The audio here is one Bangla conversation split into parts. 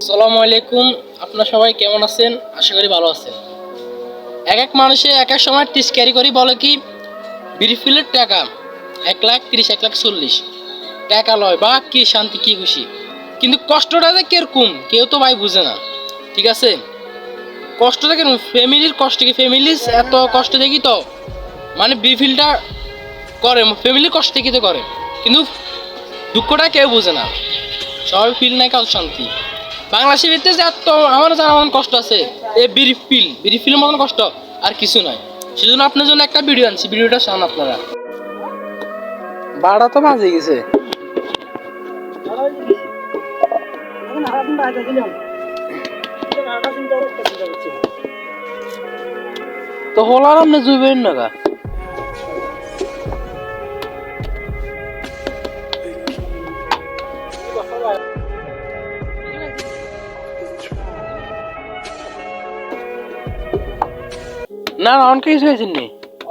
আসসালামু আলাইকুম। আপনারা সবাই কেমন আছেন? আশা করি ভালো আছেন। এক এক মানুষে এক এক সময় টিস ক্যারি করি বলে কি বিরিফিলের টাকা 1,30,000 1,40,000 টাকা লয় বা কি শান্তি কি খুশি, কিন্তু কষ্টটা যে কিরকম কেউ তো ভাই বুঝে না। ঠিক আছে, কষ্টটা কেন ফ্যামিলির কষ্ট, কি ফ্যামিলি এত কষ্ট দেখি তো মানে বিরিফিলটা করে ফ্যামিলির কষ্ট দেখি তো করে, কিন্তু দুঃখটা কেউ বুঝে না। সবাই ফিল নাই কাজ শান্তি। বাংলাদেশের ভিতরে যে এত আমার জানা মতন কষ্ট আছে, এই বিড়ি ফিল মতন কষ্ট আর কিছু নয়। সেজন্য আপনার জন্য একটা ভিডিও আনছি, ভিডিওটা শান আপনারা। বাড়া তো বাজে গেছে। তো হলার আপনি জুইবেন না গা। না না অন কিছু হয়েছেন নি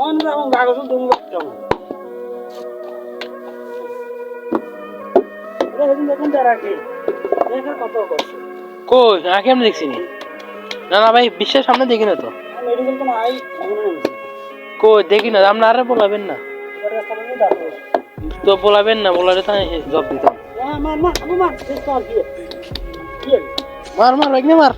অন যেমন কাগজ তুমি কেমন দেখুন কত কষ্ট কই আগে আমি দেখছি নি। না না ভাই বিশ্বের সামনে দেখি না তো, কই দেখি না। আপনি আরে বলাবেন না তো, বলাবেন না, বলারে তো জব দিতাম। মার মার একদম মার।